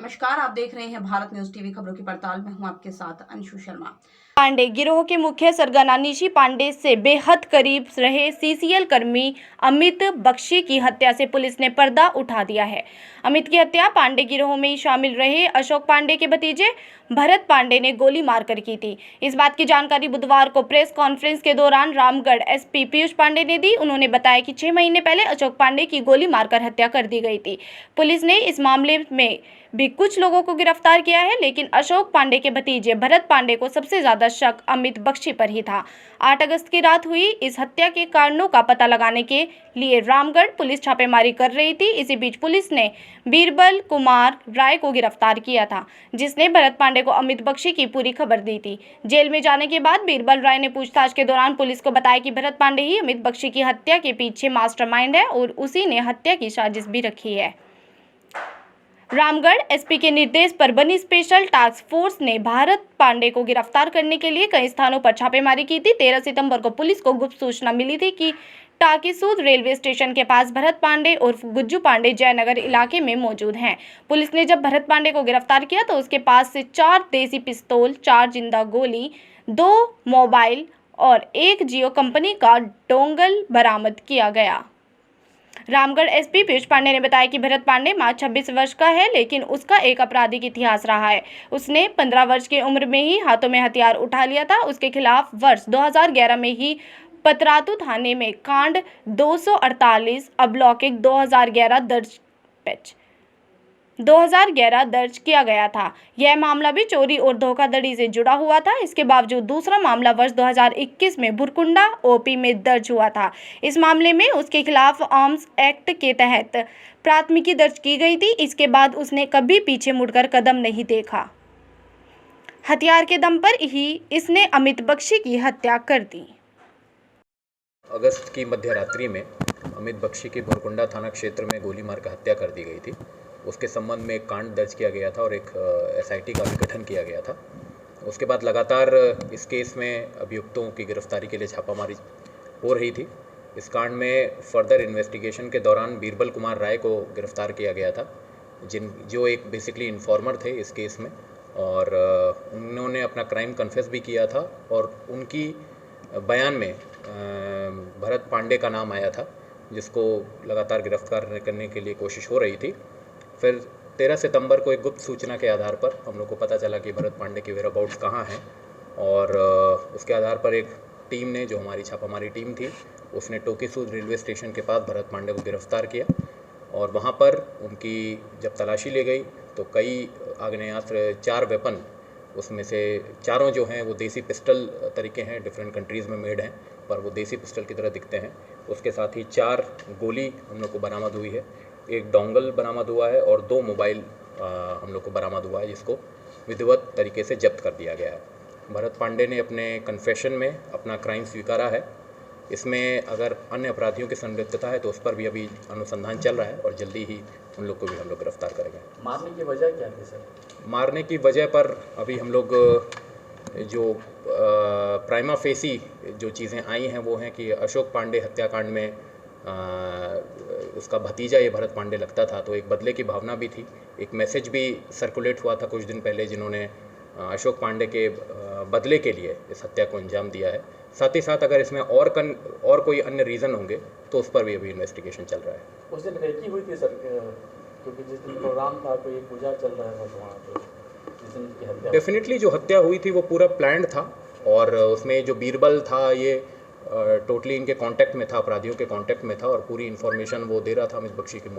नमस्कार, आप देख रहे हैं भारत न्यूज टीवी खबरों की पड़ताल में हूं आपके साथ अंशु शर्मा। पांडे गिरोह के मुख्य सरगना निशी पांडे से बेहद करीब रहे सीसीएल कर्मी अमित बख्शी की हत्या से पुलिस ने पर्दा उठा दिया है। अमित की हत्या पांडे गिरोह में ही शामिल रहे अशोक पांडे के भतीजे भरत पांडे ने गोली मारकर की थी। इस बात की जानकारी बुधवार को प्रेस कॉन्फ्रेंस के दौरान रामगढ़ एसपी पीयूष पांडे ने दी। उन्होंने बताया कि 6 महीने पहले अशोक पांडे की गोली मारकर हत्या कर दी गई थी। पुलिस ने इस मामले में भी कुछ लोगों को गिरफ्तार किया है, लेकिन अशोक पांडे के भतीजे भरत पांडे को सबसे ज्यादा शक अमित बख्शी पर ही था। 8 अगस्त की रात हुई इस हत्या के कारणों का पता लगाने के लिए रामगढ़ पुलिस छापेमारी कर रही थी। इसी बीच पुलिस ने बीरबल कुमार राय को गिरफ्तार किया था, जिसने भरत पांडे को अमित बख्शी की पूरी खबर दी थी। जेल में जाने के बाद बीरबल राय ने पूछताछ के दौरान पुलिस को बताया कि भरत पांडे ही अमित बख्शी की हत्या के पीछे मास्टरमाइंड है और उसी ने हत्या की साजिश भी रखी है। रामगढ़ एसपी के निर्देश पर बनी स्पेशल टास्क फोर्स ने भरत पांडे को गिरफ्तार करने के लिए कई स्थानों पर छापेमारी की थी। 13 सितंबर को पुलिस को गुप्त सूचना मिली थी कि टाकीसूद रेलवे स्टेशन के पास भरत पांडे और गुज्जू पांडे जयनगर इलाके में मौजूद हैं। पुलिस ने जब भरत पांडे को गिरफ्तार किया तो उसके पास से 4 देसी पिस्तौल, 4 जिंदा गोली, 2 मोबाइल और 1 जियो कंपनी का डोंगल बरामद किया गया। रामगढ़ एसपी पीयूष पांडे ने बताया कि भरत पांडे मात्र 26 वर्ष का है, लेकिन उसका एक आपराधिक इतिहास रहा है। उसने 15 वर्ष की उम्र में ही हाथों में हथियार उठा लिया था। उसके खिलाफ वर्ष 2011 में ही पतरातू थाने में कांड 248 अबलॉकिंग 2011 दर्ज किया गया था। यह मामला भी चोरी और धोखाधड़ी से जुड़ा हुआ था। इसके बावजूद दूसरा मामला वर्ष 2021 में भुरकुंडा ओपी में दर्ज हुआ था। इस मामले में उसके खिलाफ आर्म्स एक्ट के तहत प्राथमिकी दर्ज की गई थी। इसके बाद उसने कभी पीछे मुड़कर कदम नहीं देखा। हथियार के दम पर ही इसने अमित बख्शी की हत्या कर दी। अगस्त की मध्य रात्रि में अमित बख्शी की भुरकुंडा थाना क्षेत्र में गोली मारकर हत्या कर दी गई थी। उसके संबंध में एक कांड दर्ज किया गया था और एक एसआईटी का भी गठन किया गया था। उसके बाद लगातार इस केस में अभियुक्तों की गिरफ्तारी के लिए छापामारी हो रही थी। इस कांड में फर्दर इन्वेस्टिगेशन के दौरान बीरबल कुमार राय को गिरफ्तार किया गया था, जो एक बेसिकली इन्फॉर्मर थे इस केस में, और उन्होंने अपना क्राइम कन्फेस भी किया था और उनकी बयान में भरत पांडे का नाम आया था, जिसको लगातार गिरफ्तार करने के लिए कोशिश हो रही थी। फिर 13 सितंबर को एक गुप्त सूचना के आधार पर हम लोग को पता चला कि भरत पांडे के वेयरअबाउट्स कहाँ हैं, और उसके आधार पर एक टीम ने, जो हमारी छापामारी टीम थी, उसने टोकीसूद रेलवे स्टेशन के पास भरत पांडे को गिरफ्तार किया। और वहाँ पर उनकी जब तलाशी ली गई तो कई आग्नेयास्त्र, 4 वेपन, उसमें से 4 जो हैं वो देसी पिस्टल तरीके हैं, डिफरेंट कंट्रीज़ में मेड हैं पर वो देसी पिस्टल की तरह दिखते हैं। उसके साथ ही 4 गोली हम लोग को बरामद हुई है, एक डोंगल बरामद हुआ है और 2 मोबाइल हम लोग को बरामद हुआ है, जिसको विधिवत तरीके से जब्त कर दिया गया है। भरत पांडे ने अपने कन्फेशन में अपना क्राइम स्वीकारा है। इसमें अगर अन्य अपराधियों की संलिप्तता है तो उस पर भी अभी अनुसंधान चल रहा है और जल्दी ही उन लोग को भी हम लोग गिरफ्तार करेंगे। मारने की वजह क्या थी सर? मारने की वजह पर अभी हम लोग जो प्राइमा फेसी जो चीज़ें आई हैं वो हैं कि अशोक पांडे हत्याकांड में उसका भतीजा ये भरत पांडे लगता था, तो एक बदले की भावना भी थी। एक मैसेज भी सर्कुलेट हुआ था कुछ दिन पहले, जिन्होंने अशोक पांडे के बदले के लिए इस हत्या को अंजाम दिया है। साथ ही साथ अगर इसमें और कोई अन्य रीज़न होंगे तो उस पर भी अभी इन्वेस्टिगेशन चल रहा है। उस दिन रेकी हुई थी सर, क्योंकि जिस दिन प्रोग्राम था कोई पूजा चल रहा है वहाँ पे, जिस दिन की हत्या, डेफिनेटली जो हत्या हुई थी वो पूरा प्लान्ड था और उसमें जो बीरबल था ये टोटली इनके कांटेक्ट में था, अपराधियों के कांटेक्ट में था और पूरी इन्फॉर्मेशन वो दे रहा था अमित बख्शी की।